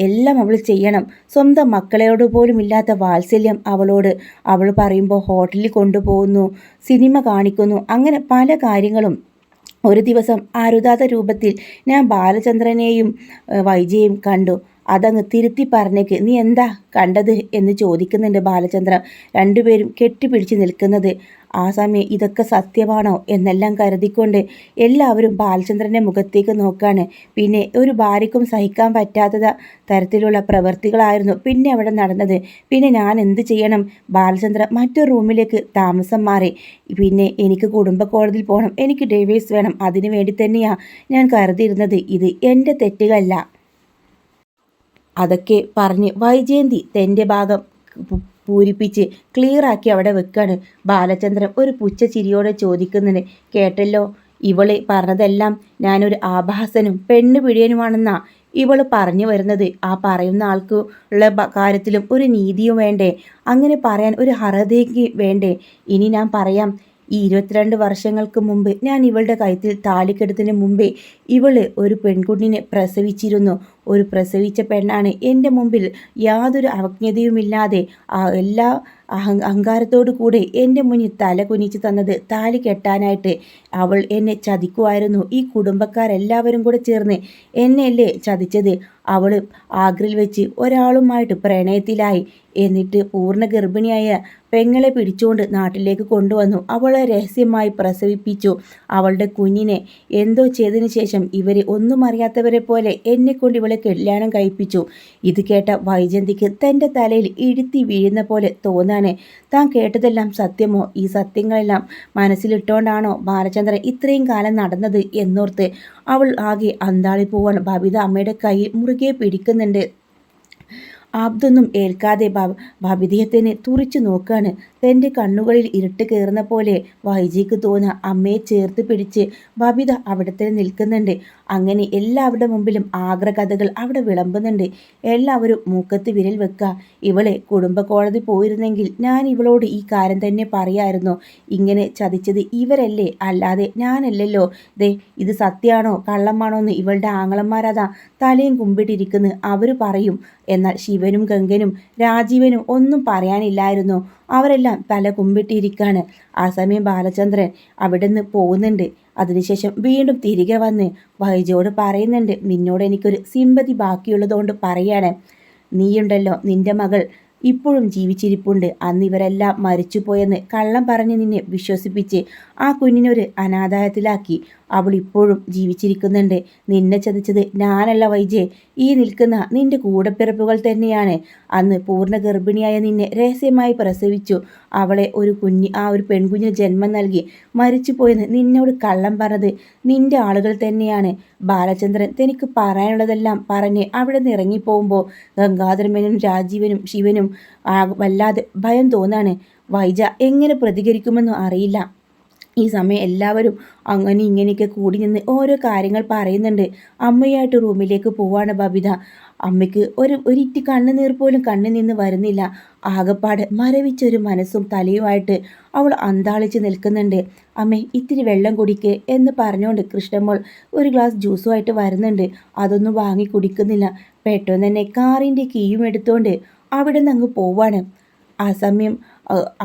എല്ലാം അവൾ ചെയ്യണം. സ്വന്തം മക്കളോട് പോലും ഇല്ലാത്ത വാത്സല്യം അവളോട്. അവൾ പറയുമ്പോൾ ഹോട്ടലിൽ കൊണ്ടുപോകുന്നു, സിനിമ കാണിക്കുന്നു, അങ്ങനെ പല കാര്യങ്ങളും. ഒരു ദിവസം അരുതാത്ത രൂപത്തിൽ ഞാൻ ബാലചന്ദ്രനെയും വൈജയും കണ്ടു. അതങ്ങ് തിരുത്തി പറഞ്ഞേക്ക്, നീ എന്താ കണ്ടത് എന്ന് ചോദിക്കുന്നുണ്ട് ബാലചന്ദ്രൻ. രണ്ടുപേരും കെട്ടിപ്പിടിച്ച് നിൽക്കുന്നത്. ആ സമയം ഇതൊക്കെ സത്യമാണോ എന്നെല്ലാം കരുതിക്കൊണ്ട് എല്ലാവരും ബാലചന്ദ്രൻ്റെ മുഖത്തേക്ക് നോക്കാണ്. പിന്നെ ഒരു ഭാര്യയ്ക്കും സഹിക്കാൻ പറ്റാത്ത തരത്തിലുള്ള പ്രവൃത്തികളായിരുന്നു പിന്നെ അവിടെ നടന്നത്. പിന്നെ ഞാൻ എന്ത് ചെയ്യണം? ബാലചന്ദ്രൻ മറ്റൊരു റൂമിലേക്ക് താമസം മാറി. പിന്നെ എനിക്ക് കുടുംബ കോടതിയിൽ പോകണം, എനിക്ക് ഡൈവേഴ്സ് വേണം. അതിനു വേണ്ടി തന്നെയാണ് ഞാൻ കരുതിയിരുന്നത്. ഇത് എൻ്റെ തെറ്റുകളല്ല. അതൊക്കെ പറഞ്ഞ് വൈജയന്തി തൻ്റെ ഭാഗം പൂരിപ്പിച്ച് ക്ലിയറാക്കി അവിടെ വെക്കാണ്. ബാലചന്ദ്രൻ ഒരു പുച്ഛച്ചിരിയോടെ ചോദിക്കുന്നുണ്ട്, കേട്ടല്ലോ, ഇവള് പറഞ്ഞതെല്ലാം ഞാനൊരു ആഭാസനും പെണ്ണ് പിടിയനുമാണെന്നാ ഇവള് പറഞ്ഞു വരുന്നത്. ആ പറയുന്ന ആൾക്ക് ഉള്ള കാര്യത്തിലും ഒരു നീതിയും വേണ്ടേ? അങ്ങനെ പറയാൻ ഒരു അർഹതയ്ക്ക് വേണ്ടേ? ഇനി ഞാൻ പറയാം. ഈ 22 വർഷങ്ങൾക്ക് മുമ്പ് ഞാൻ ഇവളുടെ കഴുത്തിൽ താലിക്കെടുത്തതിന് മുമ്പേ ഇവള് ഒരു പെൺകുഞ്ഞിനെ പ്രസവിച്ചിരുന്നു. ഒരു പ്രസവിച്ച പെണ്ണാണ് എൻ്റെ മുമ്പിൽ യാതൊരു അവജ്ഞതയുമില്ലാതെ എല്ലാ അഹങ്കാരത്തോടു കൂടെ എൻ്റെ മുന്നിൽ തല കുനിച്ച് തന്നത് താലി കെട്ടാനായിട്ട്. അവൾ എന്നെ ചതിക്കുമായിരുന്നു. ഈ കുടുംബക്കാരെല്ലാവരും കൂടെ ചേർന്ന് എന്നെയല്ലേ ചതിച്ചത്? അവൾ ആഗ്രയിൽ വെച്ച് ഒരാളുമായിട്ട് പ്രണയത്തിലായി. എന്നിട്ട് പൂർണ്ണ ഗർഭിണിയായ പെങ്ങളെ പിടിച്ചുകൊണ്ട് നാട്ടിലേക്ക് കൊണ്ടുവന്നു. അവളെ രഹസ്യമായി പ്രസവിപ്പിച്ചു. അവളുടെ കുഞ്ഞിനെ എന്തോ ചെയ്തതിന് ശേഷം ഇവർ ഒന്നും അറിയാത്തവരെ പോലെ എന്നെക്കൊണ്ട് ഇവളെ കല്യാണം കഴിപ്പിച്ചു. ഇത് കേട്ട വൈജന്തിക്ക് തൻ്റെ തലയിൽ ഇഴുത്തി വീഴുന്ന പോലെ തോന്നാണ്. താൻ കേട്ടതെല്ലാം സത്യമോ? ഈ സത്യങ്ങളെല്ലാം മനസ്സിലിട്ടുകൊണ്ടാണോ ബാലചന്ദ്രൻ ഇത്രയും കാലം നടന്നത് എന്നോർത്ത് അവൾ ആകെ അന്താളിപ്പോവാണ്. ബബിത അമ്മയുടെ കൈ മുറുകെ പിടിക്കുന്നുണ്ട്. അതൊന്നും ഏൽക്കാതെ ബബിതയെ തുറിച്ചു നോക്കാണ്. തൻ്റെ കണ്ണുകളിൽ ഇരുട്ട് കയറുന്ന പോലെ വൈജിക്ക് തോന്നുക. അമ്മയെ ചേർത്ത് പിടിച്ച് ബബിത അവിടെ തന്നെ നിൽക്കുന്നുണ്ട്. അങ്ങനെ എല്ലാവരുടെ മുമ്പിലും ആഗ്രഹകഥകൾ അവിടെ വിളമ്പുന്നുണ്ട്. എല്ലാവരും മൂക്കത്ത് വിരൽ വെക്കുക. ഇവളെ കുടുംബ കോടതി പോയിരുന്നെങ്കിൽ ഞാൻ ഇവളോട് ഈ കാര്യം തന്നെ പറയായിരുന്നു. ഇങ്ങനെ ചതിച്ചത് ഇവരല്ലേ, അല്ലാതെ ഞാനല്ലല്ലോ. ഇത് സത്യമാണോ കള്ളമാണോ എന്ന് ഇവളുടെ ആങ്ങളന്മാരതാ തലയും കുമ്പിട്ടിരിക്കുന്നു. അവർ പറയും. എന്നാൽ ശിവനും ഗംഗനും രാജീവനും ഒന്നും പറയാനില്ലായിരുന്നു. അവരെല്ലാം തല കുമ്പിട്ടിരിക്കാണ്. ആ സമയം ബാലചന്ദ്രൻ അവിടെ നിന്ന് പോകുന്നുണ്ട്. അതിനുശേഷം വീണ്ടും തിരികെ വന്ന് വൈജയോട് പറയുന്നുണ്ട്, നിന്നോട് എനിക്കൊരു സിമ്പതി ബാക്കിയുള്ളതുകൊണ്ട് പറയാണ്. നീയുണ്ടല്ലോ, നിന്റെ മകൾ ഇപ്പോഴും ജീവിച്ചിരിപ്പുണ്ട്. അന്ന് ഇവരെല്ലാം മരിച്ചുപോയെന്ന് കള്ളം പറഞ്ഞ് നിന്നെ വിശ്വസിപ്പിച്ച് ആ കുഞ്ഞിനൊരു അനാഥാലയത്തിലാക്കി. അവൾ ഇപ്പോഴും ജീവിച്ചിരിക്കുന്നുണ്ട്. നിന്നെ ചതിച്ചത് ഞാനല്ല വൈജെ, ഈ നിൽക്കുന്ന നിന്റെ കൂടപ്പിറപ്പുകൾ തന്നെയാണ്. അന്ന് പൂർണ്ണ ഗർഭിണിയായ നിന്നെ രഹസ്യമായി പ്രസവിച്ചു. അവളെ ഒരു പെൺകുഞ്ഞിന് ജന്മം നൽകി മരിച്ചുപോയെന്ന് നിന്നോട് കള്ളം പറഞ്ഞത് നിന്റെ ആളുകൾ തന്നെയാണ്. ബാലചന്ദ്രൻ തനിക്ക് പറയാനുള്ളതെല്ലാം പറഞ്ഞ് അവിടെ നിന്ന് ഇറങ്ങിപ്പോകുമ്പോൾ ഗംഗാധരമേനും രാജീവനും ശിവനും വല്ലാതെ ഭയം തോന്നാണ്. വൈജ എങ്ങനെ പ്രതികരിക്കുമെന്നും അറിയില്ല. ഈ സമയം എല്ലാവരും അങ്ങനെ ഇങ്ങനെയൊക്കെ കൂടി നിന്ന് ഓരോ കാര്യങ്ങൾ പറയുന്നുണ്ട്. അമ്മയായിട്ട് റൂമിലേക്ക് പോവാണ് ബബിത. അമ്മയ്ക്ക് ഒരിറ്റി കണ്ണുനീർ പോലും കണ്ണിൽ നിന്ന് വരുന്നില്ല. ആകപ്പാട് മരവിച്ചൊരു മനസ്സും തലയുമായിട്ട് അവൾ അന്താളിച്ച് നിൽക്കുന്നുണ്ട്. അമ്മേ, ഇത്തിരി വെള്ളം കുടിക്ക് എന്ന് പറഞ്ഞുകൊണ്ട് കൃഷ്ണമോൾ ഒരു ഗ്ലാസ് ജ്യൂസുമായിട്ട് വരുന്നുണ്ട്. അതൊന്നും വാങ്ങി കുടിക്കുന്നില്ല. പെട്ടെന്ന് തന്നെ കാറിൻ്റെ കീയും എടുത്തുകൊണ്ട് അവിടെ നിന്ന് അങ്ങ് പോവാണ്. ആ സമയം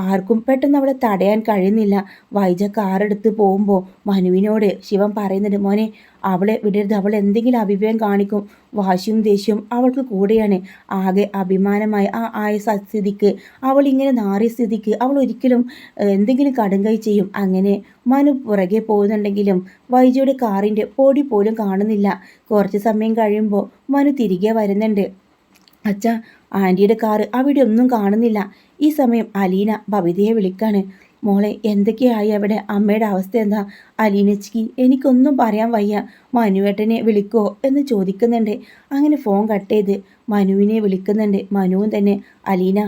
ആർക്കും പെട്ടെന്ന് അവളെ തടയാൻ കഴിയുന്നില്ല. വൈജ കാറെടുത്ത് പോകുമ്പോൾ മനുവിനോട് ശിവൻ പറയുന്നുണ്ട്, മോനെ അവളെ വിടരുത്, അവൾ എന്തെങ്കിലും അഭിപ്രായം കാണിക്കും. വാശിയും ദേഷ്യവും അവൾക്ക് കൂടെയാണ്. ആകെ അഭിമാനമായി ആയ സ്ഥിതിക്ക്, അവൾ ഇങ്ങനെ നാറിയ സ്ഥിതിക്ക് അവൾ ഒരിക്കലും എന്തെങ്കിലും കടുങ്കൈ ചെയ്യും. അങ്ങനെ മനു പുറകെ പോകുന്നുണ്ടെങ്കിലും വൈജയുടെ കാറിൻ്റെ പൊടി പോലും കാണുന്നില്ല. കുറച്ച് സമയം കഴിയുമ്പോൾ മനു തിരികെ വരുന്നുണ്ട്. അച്ഛാ, ആൻറ്റിയുടെ കാറ് അവിടെ ഒന്നും കാണുന്നില്ല. ഈ സമയം അലീന ബബിതയെ വിളിക്കാണ്. മോളെ, എന്തൊക്കെയായി അവിടെ? അമ്മയുടെ അവസ്ഥ എന്താ? അലീനച്ചിക്ക് എനിക്കൊന്നും പറയാൻ വയ്യ. മനുവേട്ടനെ വിളിക്കോ എന്ന് ചോദിക്കുന്നുണ്ട്. അങ്ങനെ ഫോൺ കട്ട് ചെയ്ത് മനുവിനെ വിളിക്കുന്നുണ്ട്. മനുവും തന്നെ, അലീന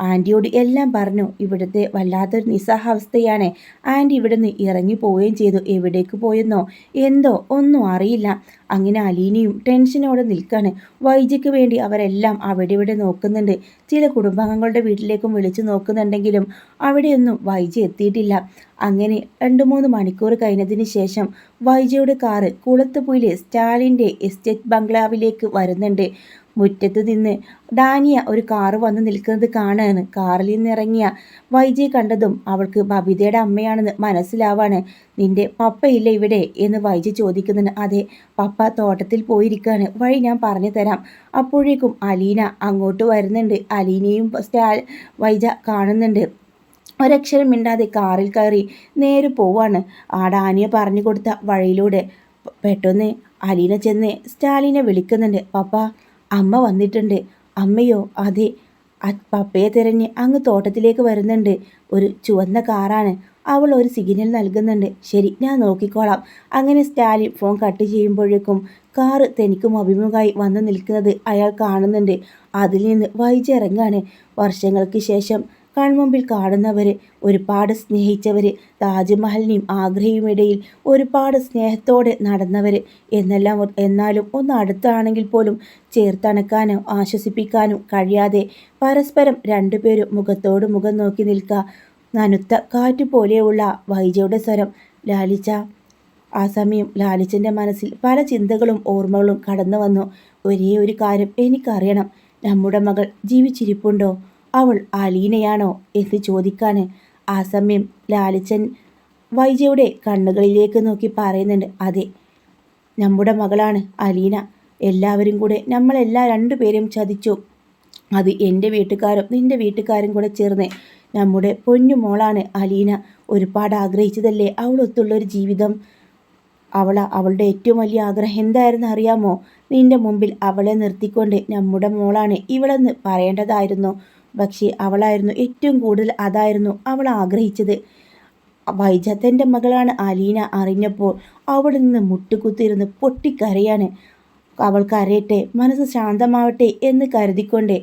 ആൻറ്റിയോട് എല്ലാം പറഞ്ഞു. ഇവിടുത്തെ വല്ലാത്തൊരു നിസ്സഹാവസ്ഥയാണ്. ആൻറ്റി ഇവിടെ നിന്ന് ഇറങ്ങി പോവുകയും ചെയ്തു. എവിടേക്ക് പോയെന്നോ എന്തോ ഒന്നും അറിയില്ല. അങ്ങനെ അലീനയും ടെൻഷനോടെ നിൽക്കാണ്. വൈജയ്ക്ക് വേണ്ടി അവരെല്ലാം അവിടെ ഇവിടെ നോക്കുന്നുണ്ട്. ചില കുടുംബാംഗങ്ങളുടെ വീട്ടിലേക്കും വിളിച്ചു നോക്കുന്നുണ്ടെങ്കിലും അവിടെയൊന്നും വൈജ എത്തിയിട്ടില്ല. അങ്ങനെ 2-3 മണിക്കൂർ കഴിഞ്ഞതിന് ശേഷം വൈജയുടെ കാറ് കുളത്തുപുയിലെ സ്റ്റാലിൻ്റെ എസ്റ്റേറ്റ് ബംഗ്ലാവിലേക്ക് വരുന്നുണ്ട്. മുറ്റത്ത് നിന്ന് ഡാനിയ ഒരു കാറ് വന്ന് നിൽക്കുന്നത് കാണാണ്. കാറിൽ നിന്നിറങ്ങിയ വൈജയെ കണ്ടതും അവൾക്ക് ബബിതയുടെ അമ്മയാണെന്ന് മനസ്സിലാവാണ്. നിന്റെ പപ്പയില്ല ഇവിടെ എന്ന് വൈജ ചോദിക്കുന്നുണ്ട്. അതെ, പപ്പ തോട്ടത്തിൽ പോയിരിക്കാണ്, വഴി ഞാൻ പറഞ്ഞു തരാം. അപ്പോഴേക്കും അലീന അങ്ങോട്ട് വരുന്നുണ്ട്. അലീനയും വൈജ കാണുന്നുണ്ട്. ഒരക്ഷരം മിണ്ടാതെ കാറിൽ കയറി നേരെ പോവാണ്. ആ ഡാനിയ പറഞ്ഞു കൊടുത്ത വഴിയിലൂടെ. പെട്ടെന്ന് അലീന ചെന്ന് സ്റ്റാലിനെ വിളിക്കുന്നുണ്ട്. പപ്പ, അമ്മ വന്നിട്ടുണ്ട്. അമ്മയോ? അതെ, പപ്പയെ തിരഞ്ഞ് അങ്ങ് തോട്ടത്തിലേക്ക് വരുന്നുണ്ട്. ഒരു ചുവന്ന കാറാണ്. അവൾ ഒരു സിഗ്നൽ നൽകുന്നുണ്ട്. ശരി, ഞാൻ നോക്കിക്കോളാം. അങ്ങനെ സ്റ്റാലിൻ ഫോൺ കട്ട് ചെയ്യുമ്പോഴേക്കും കാറ് തനിക്കും അഭിമുഖമായി വന്ന് നിൽക്കുന്നത് അയാൾ കാണുന്നുണ്ട്. അതിൽ നിന്ന് വൈജ ഇറങ്ങാണ്. വർഷങ്ങൾക്ക് ശേഷം കൺമുമ്പിൽ കാണുന്നവർ, ഒരുപാട് സ്നേഹിച്ചവർ, താജ്മഹലിനെയും ആഗ്രയും ഇടയിൽ ഒരുപാട് സ്നേഹത്തോടെ നടന്നവർ, എന്നാലും ഒന്ന് അടുത്താണെങ്കിൽ പോലും ചേർത്തണക്കാനോ ആശ്വസിപ്പിക്കാനും കഴിയാതെ പരസ്പരം രണ്ടുപേരും മുഖത്തോട് മുഖം നോക്കി നിൽക്കുക. നനുത്ത കാറ്റുപോലെയുള്ള വൈജയുടെ സ്വരം, ലാലിച്ച. ആ സമയം ലാലിച്ചൻ്റെ മനസ്സിൽ പല ചിന്തകളും ഓർമ്മകളും കടന്നു വന്നു. ഒരേ ഒരു കാര്യം എനിക്കറിയണം, നമ്മുടെ മകൾ ജീവിച്ചിരിപ്പുണ്ടോ? അവൾ അലീനയാണോ എന്ന് ചോദിക്കാണ്. ആ സമയം ലാലിച്ചൻ വൈജയുടെ കണ്ണുകളിലേക്ക് നോക്കി പറയുന്നുണ്ട്, അതെ, നമ്മുടെ മകളാണ് അലീന. എല്ലാവരും കൂടെ നമ്മളെല്ലാ രണ്ടുപേരും ചതിച്ചു. അത് എൻ്റെ വീട്ടുകാരും നിൻ്റെ വീട്ടുകാരും കൂടെ ചേർന്ന് നമ്മുടെ പൊന്നു മോളാണ് അലീന. ഒരുപാട് ആഗ്രഹിച്ചതല്ലേ അവളൊത്തുള്ളൊരു ജീവിതം. അവളുടെ ഏറ്റവും വലിയ ആഗ്രഹം എന്തായിരുന്നു അറിയാമോ? നിൻ്റെ മുമ്പിൽ അവളെ നിർത്തിക്കൊണ്ട് നമ്മുടെ മോളാണ് ഇവളെന്ന് പറയേണ്ടതായിരുന്നു. പക്ഷേ അവളായിരുന്നു ഏറ്റവും കൂടുതൽ അതായിരുന്നു അവൾ ആഗ്രഹിച്ചത്. വൈജ തൻ്റെ മകളാണ് അലീന അറിഞ്ഞപ്പോൾ അവിടെ നിന്ന് മുട്ടുകുത്തിയിരുന്ന് പൊട്ടിക്കരയാണ്. അവൾ കരയട്ടെ, മനസ്സ് ശാന്തമാവട്ടെ എന്ന് കരുതിക്കൊണ്ട്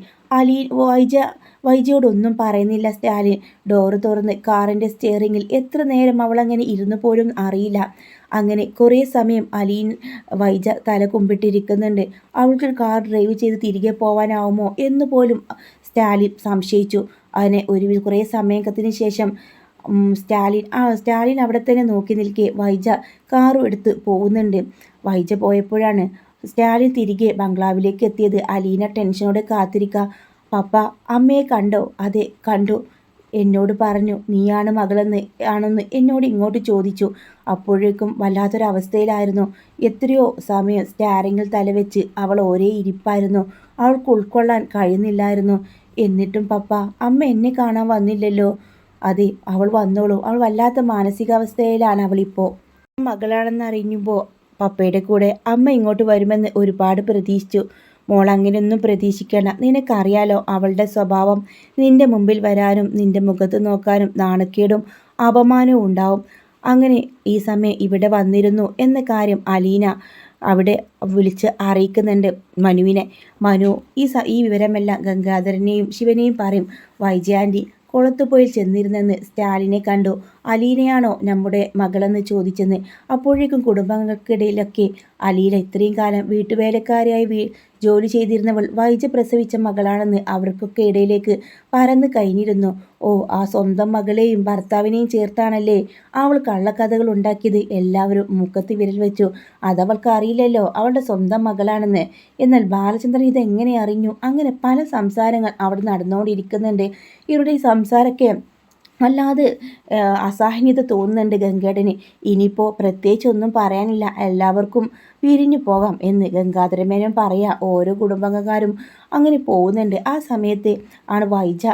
വൈജയോടൊന്നും പറയുന്നില്ല സ്റ്റാലിൻ. ഡോറ് തുറന്ന് കാറിൻ്റെ സ്റ്റിയറിങ്ങിൽ എത്ര നേരം അവളങ്ങനെ ഇരുന്നു പോലും അറിയില്ല. അങ്ങനെ കുറേ സമയം വൈജ തല കുമ്പിട്ടിരിക്കുന്നുണ്ട്. അവൾക്ക് കാർ ഡ്രൈവ് ചെയ്ത് തിരികെ പോകാനാവുമോ എന്ന് പോലും സ്റ്റാലിൻ സംശയിച്ചു. അതിനെ കുറേ സമയത്തിന് ശേഷം സ്റ്റാലിൻ അവിടെ തന്നെ നോക്കി നിൽക്കെ വൈജ കാറും എടുത്ത് പോകുന്നുണ്ട്. വൈജ പോയപ്പോഴാണ് സ്റ്റാലിൻ തിരികെ ബംഗ്ലാവിലേക്ക് എത്തിയത്. അലീന ടെൻഷനോടെ കാത്തിരിക്കുക. പപ്പ, അമ്മയെ കണ്ടോ? അതെ, കണ്ടു. എന്നോട് പറഞ്ഞു നീയാണ് മകളെന്ന് ആണെന്ന് എന്നോട് ഇങ്ങോട്ട് ചോദിച്ചു. അപ്പോഴേക്കും വല്ലാത്തൊരവസ്ഥയിലായിരുന്നു. എത്രയോ സമയം സ്റ്റാരിങ്ങിൽ തലവെച്ച് അവൾ ഒരേ ഇരിപ്പായിരുന്നു. അവൾക്ക് ഉൾക്കൊള്ളാൻ കഴിയുന്നില്ലായിരുന്നു. എന്നിട്ടും പപ്പ, അമ്മ എന്നെ കാണാൻ വന്നില്ലല്ലോ. അതെ, അവൾ വന്നോളൂ. അവൾ വല്ലാത്ത മാനസികാവസ്ഥയിലാണ് അവളിപ്പോൾ. മകളാണെന്നറിയുമ്പോൾ പപ്പയുടെ കൂടെ അമ്മ ഇങ്ങോട്ട് വരുമെന്ന് ഒരുപാട് പ്രതീക്ഷിച്ചു. മോൾ അങ്ങനെയൊന്നും പ്രതീക്ഷിക്കേണ്ട. നിനക്കറിയാലോ അവളുടെ സ്വഭാവം. നിന്റെ മുമ്പിൽ വരാനും നിന്റെ മുഖത്ത് നോക്കാനും നാണക്കേടും അപമാനവും ഉണ്ടാവും. അങ്ങനെ ഈ സമയം ഇവിടെ വന്നിരുന്നു എന്ന കാര്യം അലീന അവിടെ വിളിച്ച് അറിയിക്കുന്നുണ്ട് മനുവിനെ. മനു ഈ വിവരമെല്ലാം ഗംഗാധരനെയും ശിവനെയും പറയും. വൈജയാൻറ്റി കൊളത്തുപോയിൽ ചെന്നിരുന്നെന്ന് സ്റ്റാലിനെ കണ്ടു. അലീനയാണോ നമ്മുടെ മകളെന്ന് ചോദിച്ചെന്ന്. അപ്പോഴേക്കും കുടുംബങ്ങൾക്കിടയിലൊക്കെ അലീന ഇത്രയും കാലം വീട്ടുവേലക്കാരിയായി ജോലി ചെയ്തിരുന്നവൾ വൈജ പ്രസവിച്ച മകളാണെന്ന് അവർക്കൊക്കെ ഇടയിലേക്ക് പരന്നു കഴിഞ്ഞിരുന്നു. ഓ, ആ സ്വന്തം മകളെയും ഭർത്താവിനെയും ചേർത്താണല്ലേ അവൾ കള്ളക്കഥകൾ ഉണ്ടാക്കിയത്. എല്ലാവരും മുഖത്ത് വിരൽ വെച്ചു. അതവൾക്ക് അറിയില്ലല്ലോ അവളുടെ സ്വന്തം മകളാണെന്ന്. എന്നാൽ ബാലചന്ദ്രൻ ഇതെങ്ങനെ അറിഞ്ഞു? അങ്ങനെ പല സംസാരങ്ങൾ അവിടെ നടന്നുകൊണ്ടിരിക്കുന്നുണ്ട്. ഇവരുടെ ഈ സംസാരമൊക്കെ വല്ലാതെ അസഹനീയത തോന്നുന്നുണ്ട് ഗംഗേട്ടന്. ഇനിയിപ്പോൾ പ്രത്യേകിച്ചൊന്നും പറയാനില്ല, എല്ലാവർക്കും പിരിഞ്ഞു പോകാം എന്ന് ഗംഗാധരമേനോൻ പറയാ. ഓരോ കുടുംബക്കാരും അങ്ങനെ പോകുന്നുണ്ട്. ആ സമയത്ത് ആണ് വൈജ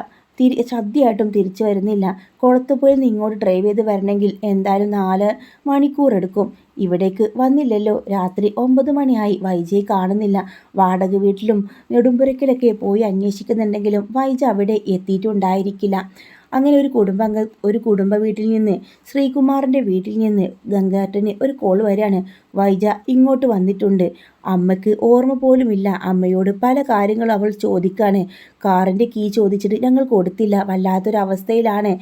സദ്യയായിട്ടും തിരിച്ചു വരുന്നില്ല. കൊളത്തുപോയിൽ നിന്ന് ഇങ്ങോട്ട് ഡ്രൈവ് ചെയ്ത് വരണമെങ്കിൽ എന്തായാലും 4 മണിക്കൂർ എടുക്കും. ഇവിടേക്ക് വന്നില്ലല്ലോ. രാത്രി 9 മണിയായി. വൈജയെ കാണുന്നില്ല. വാടക വീട്ടിലും നെടുമ്പുരക്കിലൊക്കെ പോയി അന്വേഷിക്കുന്നുണ്ടെങ്കിലും വൈജ അവിടെ എത്തിയിട്ടുണ്ടായിരിക്കില്ല. അങ്ങനെ ഒരു കുടുംബ വീട്ടിൽ നിന്ന്, ശ്രീകുമാറിൻ്റെ വീട്ടിൽ നിന്ന് ഗംഗാട്ടന് ഒരു കോൾ വരികയാണ്. വൈജ ഇങ്ങോട്ട് വന്നിട്ടുണ്ട്. അമ്മയ്ക്ക് ഓർമ്മ പോലുമില്ല. അമ്മയോട് പല കാര്യങ്ങളും അവൾ ചോദിക്കാണ്. കാറിൻ്റെ കീ ചോദിച്ചിട്ട് ഞങ്ങൾ കൊടുത്തില്ല. വല്ലാത്തൊരവസ്ഥയിലാണ്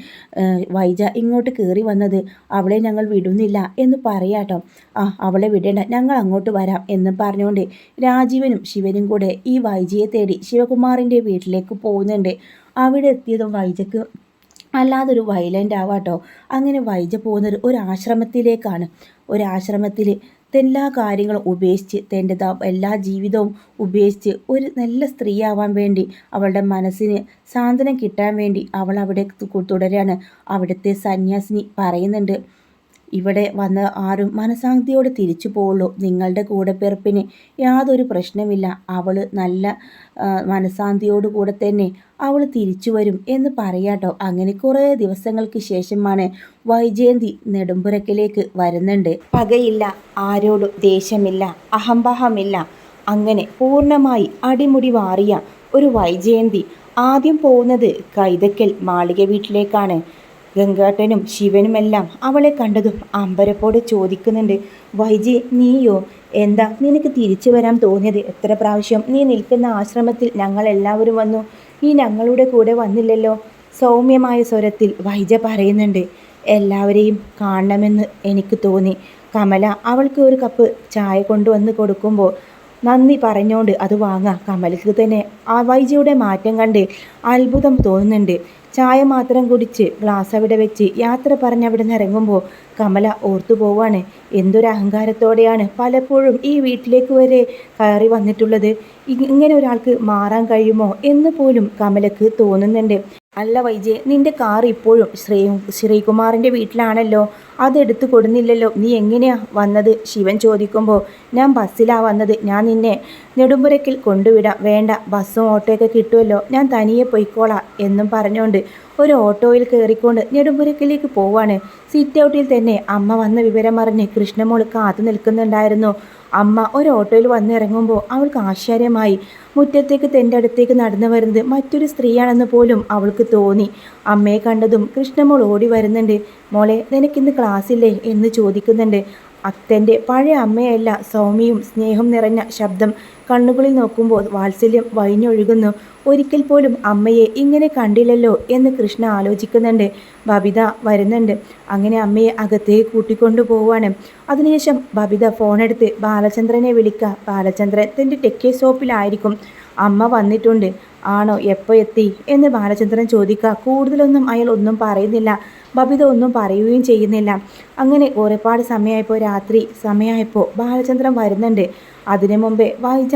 വൈജ ഇങ്ങോട്ട് കയറി വന്നത്. അവളെ ഞങ്ങൾ വിടുന്നില്ല എന്ന് പറയാട്ടോ. അവളെ വിടേണ്ട, ഞങ്ങൾ അങ്ങോട്ട് വരാം എന്ന് പറഞ്ഞുകൊണ്ട് രാജീവനും ശിവനും കൂടെ ഈ വൈജയെ തേടി ശിവകുമാറിൻ്റെ വീട്ടിലേക്ക് പോകുന്നുണ്ട്. അവിടെ എത്തിയതും വൈജക്ക് അല്ലാതൊരു വയലൻ്റ് ആവാട്ടോ. അങ്ങനെ വൈജ പോകുന്നത് ഒരു ആശ്രമത്തിലേക്കാണ്. ഒരാശ്രമത്തിൽ എല്ലാ കാര്യങ്ങളും ഉപേക്ഷിച്ച്, തൻ്റെ എല്ലാ ജീവിതവും ഉപേക്ഷിച്ച് ഒരു നല്ല സ്ത്രീയാവാൻ വേണ്ടി, അവളുടെ മനസ്സിന് സാന്ത്വനം കിട്ടാൻ വേണ്ടി അവൾ അവിടെ തുടരാണ്. അവിടുത്തെ സന്യാസിനി പറയുന്നുണ്ട്, ഇവിടെ വന്ന് ആരും മനഃശാന്തിയോടെ തിരിച്ചു പോവുള്ളൂ. നിങ്ങളുടെ കൂടെപ്പിറപ്പിന് യാതൊരു പ്രശ്നമില്ല. അവൾ നല്ല മനഃശാന്തിയോടുകൂടെ തന്നെ അവൾ തിരിച്ചു വരും എന്ന് പറയാട്ടോ. അങ്ങനെ കുറേ ദിവസങ്ങൾക്ക് ശേഷമാണ് വൈജയന്തി നെടുമ്പുരക്കിലേക്ക് വരുന്നുണ്ട്. പകയില്ല, ആരോടും ദേഷ്യമില്ല, അഹംഭാവമില്ല. അങ്ങനെ പൂർണ്ണമായി അടിമുടി മാറിയ ഒരു വൈജയന്തി ആദ്യം പോകുന്നത് കൈതക്കൽ മാളിക വീട്ടിലേക്കാണ്. ഗംഗാട്ടനും ശിവനുമെല്ലാം അവളെ കണ്ടതും അമ്പരപ്പോട് ചോദിക്കുന്നുണ്ട്, വൈജി നീയോ? എന്താ നിനക്ക് തിരിച്ചു വരാൻ തോന്നിയത്? എത്ര പ്രാവശ്യം നീ നിൽക്കുന്ന ആശ്രമത്തിൽ ഞങ്ങളെല്ലാവരും വന്നു, നീ ഞങ്ങളുടെ കൂടെ വന്നില്ലല്ലോ. സൗമ്യമായ സ്വരത്തിൽ വൈജ പറയുന്നുണ്ട്, എല്ലാവരെയും കാണണമെന്ന് എനിക്ക് തോന്നി. കമല അവൾക്ക് ഒരു കപ്പ് ചായ കൊണ്ടുവന്ന് കൊടുക്കുമ്പോൾ നന്ദി പറഞ്ഞുകൊണ്ട് അത് വാങ്ങാം. കമലക്ക് തന്നെ ആ വൈജയുടെ മാറ്റം കണ്ട് അത്ഭുതം തോന്നുന്നുണ്ട്. ചായ മാത്രം കുടിച്ച് ഗ്ലാസ് അവിടെ വെച്ച് യാത്ര പറഞ്ഞ് അവിടെ നിന്ന് ഇറങ്ങുമ്പോൾ കമല ഓർത്തു പോവാണ്, എന്തൊരു അഹങ്കാരത്തോടെയാണ് പലപ്പോഴും ഈ വീട്ടിലേക്ക് വരെ കയറി വന്നിട്ടുള്ളത്. ഇങ്ങനെ ഒരാൾക്ക് മാറാൻ കഴിയുമോ എന്ന് പോലും കമലക്ക് തോന്നുന്നുണ്ട്. അല്ല വൈജെ, നിന്റെ കാർ ഇപ്പോഴും ശ്രീകുമാറിൻ്റെ വീട്ടിലാണല്ലോ, അതെടുത്തു കൊടുന്നില്ലല്ലോ, നീ എങ്ങനെയാ വന്നത്? ശിവൻ ചോദിക്കുമ്പോൾ ഞാൻ ബസ്സിലാണ് വന്നത്, ഞാൻ നിന്നെ നെടുമ്പുരക്കിൽ കൊണ്ടുവിടാം. വേണ്ട, ബസ്സും ഓട്ടോയൊക്കെ കിട്ടുമല്ലോ, ഞാൻ തനിയെ പൊയ്ക്കോളാം എന്നും പറഞ്ഞുകൊണ്ട് ഒരു ഓട്ടോയിൽ കയറിക്കൊണ്ട് നെടുമ്പുരക്കിലേക്ക് പോവാണ്. സിറ്റ് ഔട്ടിൽ തന്നെ അമ്മ വന്ന വിവരം അറിഞ്ഞ് കൃഷ്ണമോൾ കാത്തു നിൽക്കുന്നുണ്ടായിരുന്നു. അമ്മ ഒരു ഓട്ടോയിൽ വന്നിറങ്ങുമ്പോൾ അവൾക്ക് ആശ്ചര്യമായി. മുറ്റത്തേക്ക് തൻ്റെ അടുത്തേക്ക് നടന്നു വരുന്നത് മറ്റൊരു സ്ത്രീയാണെന്ന് പോലും അവൾക്ക് തോന്നി. അമ്മയെ കണ്ടതും കൃഷ്ണമോൾ ഓടി വരുന്നുണ്ട്. മോളെ, നിനക്കിന്ന് ക്ലാസ്സില്ലേ എന്ന് ചോദിക്കുന്നുണ്ട്. തൻ്റെ പഴയ അമ്മയല്ല, സൗമ്യയും സ്നേഹം നിറഞ്ഞ ശബ്ദം. കണ്ണുകളിൽ നോക്കുമ്പോൾ വാത്സല്യം വഴിഞ്ഞൊഴുകുന്നു. ഒരിക്കൽ പോലും അമ്മയെ ഇങ്ങനെ കണ്ടില്ലല്ലോ എന്ന് കൃഷ്ണ ആലോചിക്കുന്നുണ്ട്. ബബിത വരുന്നുണ്ട്. അങ്ങനെ അമ്മയെ അകത്തേക്ക് കൂട്ടിക്കൊണ്ടു പോവാണ്. അതിനുശേഷം ബബിത ഫോണെടുത്ത് ബാലചന്ദ്രനെ വിളിക്കുക. ബാലചന്ദ്രൻ തൻ്റെ ടെക്കി ഷോപ്പിലായിരിക്കും. അമ്മ വന്നിട്ടുണ്ട്. ആണോ, എപ്പോൾ എത്തി എന്ന് ബാലചന്ദ്രൻ ചോദിക്കുക. കൂടുതലൊന്നും അയാൾ ഒന്നും പറയുന്നില്ല. ബബിത ഒന്നും പറയുകയും ചെയ്യുന്നില്ല. അങ്ങനെ ഒരുപാട് സമയമായപ്പോൾ, രാത്രി സമയമായപ്പോൾ ബാലചന്ദ്രൻ വരുന്നുണ്ട്. അതിനു മുമ്പേ വൈജ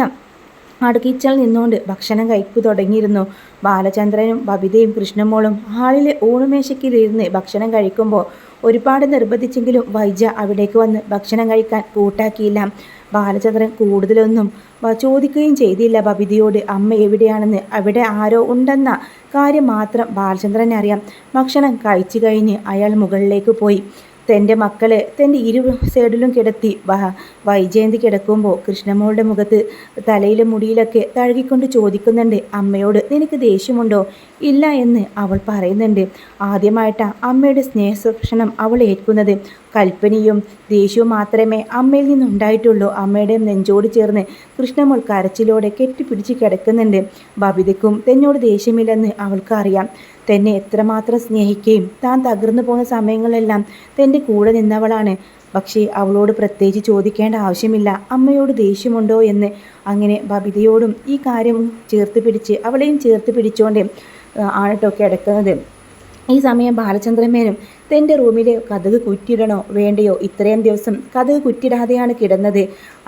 കിച്ചണിൽ നിന്നുകൊണ്ട് ഭക്ഷണം കഴിക്കു തുടങ്ങിയിരുന്നു. ബാലചന്ദ്രനും ബബിതയും കൃഷ്ണമോളും ഹാളിലെ ഊണുമേശയ്ക്കിലിരുന്ന് ഭക്ഷണം കഴിക്കുമ്പോൾ ഒരുപാട് നിർബന്ധിച്ചെങ്കിലും വൈജ അവിടേക്ക് വന്ന് ഭക്ഷണം കഴിക്കാൻ കൂട്ടാക്കിയില്ല. ബാലചന്ദ്രൻ കൂടുതലൊന്നും ചോദിക്കുകയും ചെയ്തില്ല ബബിതയോട്. അമ്മ എവിടെയാണെന്ന്, അവിടെ ആരോ ഉണ്ടെന്ന കാര്യം മാത്രം ബാലചന്ദ്രൻ അറിയാം. ഭക്ഷണം കഴിച്ചു കഴിഞ്ഞ് അയാൾ മുകളിലേക്ക് പോയി. തൻ്റെ മക്കളെ തൻ്റെ ഇരു സൈഡിലും കിടത്തി വൈജയന്തി കിടക്കുമ്പോൾ കൃഷ്ണമോളുടെ മുഖത്ത് തലയിലും മുടിയിലൊക്കെ തഴുകിക്കൊണ്ട് ചോദിക്കുന്നുണ്ട്, അമ്മയോട് നിനക്ക് ദേഷ്യമുണ്ടോ? ഇല്ല എന്ന് അവൾ പറയുന്നുണ്ട്. ആദ്യമായിട്ടാണ് അമ്മയുടെ സ്നേഹസ്പർശനം അവൾ ഏൽക്കുന്നത്. കൽപ്പനയും ദേഷ്യവും മാത്രമേ അമ്മയിൽ നിന്നുണ്ടായിട്ടുള്ളൂ. അമ്മയുടെ നെഞ്ചോട് ചേർന്ന് കൃഷ്ണമോൾ കരച്ചിലോടെ കെട്ടിപ്പിടിച്ച് കിടക്കുന്നുണ്ട്. ബബിതയ്ക്കും തന്നോട് ദേഷ്യമില്ലെന്ന് അവൾക്കറിയാം. തന്നെ എത്രമാത്രം സ്നേഹിക്കുകയും താൻ തകർന്നു പോകുന്ന സമയങ്ങളെല്ലാം തൻ്റെ കൂടെ നിന്നവളാണ്. പക്ഷേ അവളോട് പ്രത്യേകിച്ച് ചോദിക്കേണ്ട ആവശ്യമില്ല അമ്മയോട് ദേഷ്യമുണ്ടോ എന്ന്. അങ്ങനെ ബബിതയോടും ഈ കാര്യം ചേർത്ത് പിടിച്ച് അവളെയും ചേർത്ത് പിടിച്ചുകൊണ്ട് ആണ് കേട്ടോ കിടക്കുന്നത്. ഈ സമയം ബാലചന്ദ്രമേനും തൻ്റെ റൂമിലെ കതക് കുറ്റിയിടണോ വേണ്ടയോ, ഇത്രയും ദിവസം കതക് കുറ്റിടാതെയാണ് കിടന്നത്.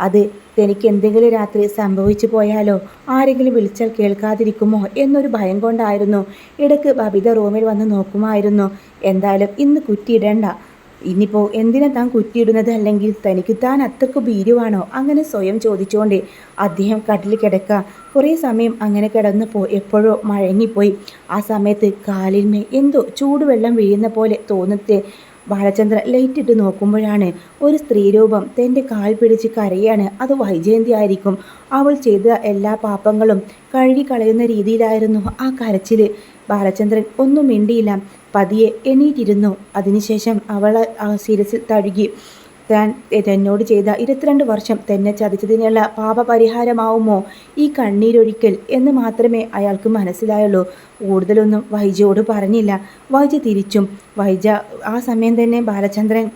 അത് തനിക്ക് എന്തെങ്കിലും രാത്രി സംഭവിച്ചു പോയാലോ, ആരെങ്കിലും വിളിച്ചാൽ കേൾക്കാതിരിക്കുമോ എന്നൊരു ഭയം കൊണ്ടായിരുന്നു. ഇടയ്ക്ക് ബബിത റൂമിൽ വന്ന് നോക്കുമായിരുന്നു. എന്തായാലും ഇന്ന് കുറ്റിയിടണ്ട, ഇനിയിപ്പോൾ എന്തിനാ താൻ കുറ്റിയിടുന്നത്, അല്ലെങ്കിൽ തനിക്ക് താൻ അത്രയ്ക്ക് ഭീരുവാണോ, അങ്ങനെ സ്വയം ചോദിച്ചുകൊണ്ട് അദ്ദേഹം കട്ടിൽ കിടക്കുക. കുറേ സമയം അങ്ങനെ കിടന്നപ്പോൾ എപ്പോഴോ മഴങ്ങിപ്പോയി. ആ സമയത്ത് കാലിന്മേൽ എന്തോ ചൂടുവെള്ളം വീഴുന്ന പോലെ തോന്നത്തെ ബാലചന്ദ്രൻ ലൈറ്റ് ഇട്ട് നോക്കുമ്പോഴാണ് ഒരു സ്ത്രീരൂപം തൻ്റെ കാൽ പിടിച്ച് കരയാണ്. അത് വൈജയന്തി ആയിരിക്കും. അവൾ ചെയ്ത എല്ലാ പാപങ്ങളും കഴുകി കളയുന്ന രീതിയിലായിരുന്നു ആ കരച്ചിൽ. ബാലചന്ദ്രൻ ഒന്നും മിണ്ടിയില്ല. പതിയെ എണീറ്റിരുന്നു. അതിനുശേഷം അവൾ ആ ശിരസിൽ തഴുകി. താൻ തന്നോട് ചെയ്ത 22 വർഷം തന്നെ ചതിച്ചതിനുള്ള പാപപരിഹാരമാവുമോ ഈ കണ്ണീരൊഴിക്കൽ എന്ന് മാത്രമേ അയാൾക്ക് മനസ്സിലായുള്ളൂ. കൂടുതലൊന്നും വൈജയോട് പറഞ്ഞില്ല. വൈജ തിരിച്ചും. വൈജ ആ സമയം തന്നെ ബാലചന്ദ്രൻ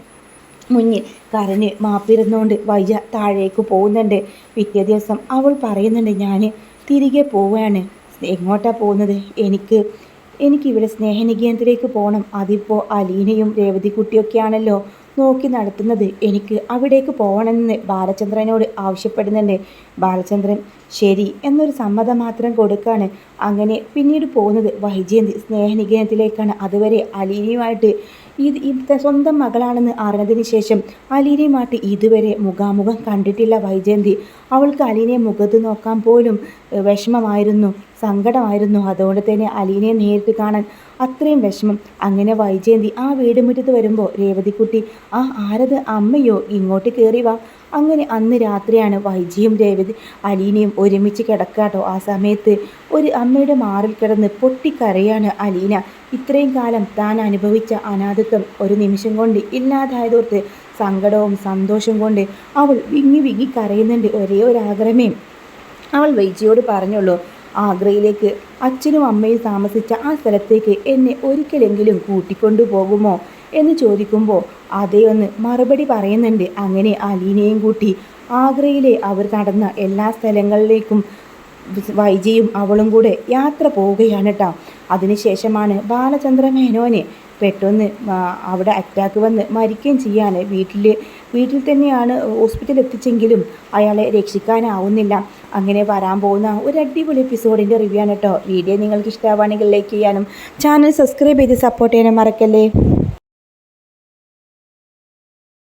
മുന്നിൽ കരഞ്ഞ് മാപ്പിരുന്നുകൊണ്ട് വൈജ താഴേക്ക് പോകുന്നുണ്ട്. പിറ്റേ ദിവസം അവൾ പറയുന്നുണ്ട്, ഞാൻ തിരികെ പോവുകയാണ്. എങ്ങോട്ടാണ് പോകുന്നത്? എനിക്കിവിടെ സ്നേഹനികേതനത്തിലേക്ക് പോകണം. അതിപ്പോൾ അലീനയും രേവതിക്കുട്ടിയൊക്കെയാണല്ലോ നോക്കി നടത്തുന്നത്. എനിക്ക് അവിടേക്ക് പോകണമെന്ന് ബാലചന്ദ്രനോട് ആവശ്യപ്പെടുന്നുണ്ട്. ബാലചന്ദ്രൻ ശരി എന്നൊരു സമ്മതം മാത്രം കൊടുക്കുകയാണ്. അങ്ങനെ പിന്നീട് പോകുന്നത് വൈജയന്തി സ്നേഹനികേതനത്തിലേക്കാണ്. അതുവരെ അലീനയുമായിട്ട് സ്വന്തം മകളാണെന്ന് അറിഞ്ഞതിന് ശേഷം അലീനയുമായിട്ട് ഇതുവരെ മുഖാമുഖം കണ്ടിട്ടില്ല വൈജയന്തി. അവൾക്ക് അലീനയെ മുഖത്ത് നോക്കാൻ പോലും വിഷമമായിരുന്നു, സങ്കടമായിരുന്നു. അതുകൊണ്ട് തന്നെ അലീനയെ നേരിട്ട് കാണാൻ അത്രയും വിഷമം. അങ്ങനെ വൈജയന്തി ആ വീട് മുറ്റത്ത് വരുമ്പോൾ രേവതിക്കുട്ടി, ആരത്, അമ്മയോ, ഇങ്ങോട്ട് കയറി വാ. അങ്ങനെ അന്ന് രാത്രിയാണ് വൈജയും അലീനയും ഒരുമിച്ച് കിടക്കാട്ടോ. ആ സമയത്ത് ഒരു അമ്മയുടെ മാറിൽ കിടന്ന് പൊട്ടിക്കരയാണ് അലീന. ഇത്രയും കാലം താൻ അനുഭവിച്ച അനാഥത്വം ഒരു നിമിഷം കൊണ്ട് ഇല്ലാതായതോർത്ത് സങ്കടവും സന്തോഷം കൊണ്ട് അവൾ വിങ്ങി കരയുന്നുണ്ട്. ഒരേ ഒരു ആഗ്രഹമേ അവൾ വൈജയോട് പറഞ്ഞുള്ളൂ, ആഗ്രയിലേക്ക് അച്ഛനും അമ്മയും താമസിച്ച ആ സ്ഥലത്തേക്ക് എന്നെ ഒരിക്കലെങ്കിലും കൂട്ടിക്കൊണ്ടു പോകുമോ എന്ന് ചോദിക്കുമ്പോൾ അതേ ഒന്ന് മറുപടി പറയുന്നുണ്ട്. അങ്ങനെ അലീനയും കൂട്ടി ആഗ്രയിലെ അവർ നടന്ന എല്ലാ സ്ഥലങ്ങളിലേക്കും വൈജയും അവളും കൂടെ യാത്ര പോവുകയാണ് കേട്ടോ. അതിനുശേഷമാണ് ബാലചന്ദ്ര മേനോന് പെട്ടെന്ന് അവിടെ അറ്റാക്ക് വന്ന് മരിക്കുകയും ചെയ്യാണ്. വീട്ടിൽ തന്നെയാണ് ഹോസ്പിറ്റലിൽ എത്തിച്ചെങ്കിലും അയാളെ രക്ഷിക്കാനാവുന്നില്ല. അങ്ങനെ വരാൻ പോകുന്ന ഒരു അടിപൊളി എപ്പിസോഡിൻ്റെ റിവ്യൂ ആണ് കേട്ടോ. വീഡിയോ നിങ്ങൾക്ക് ഇഷ്ടമാവുകയാണെങ്കിൽ ലൈക്ക് ചെയ്യാനും ചാനൽ സബ്സ്ക്രൈബ് ചെയ്ത് സപ്പോർട്ട് ചെയ്യാനും മറക്കല്ലേ.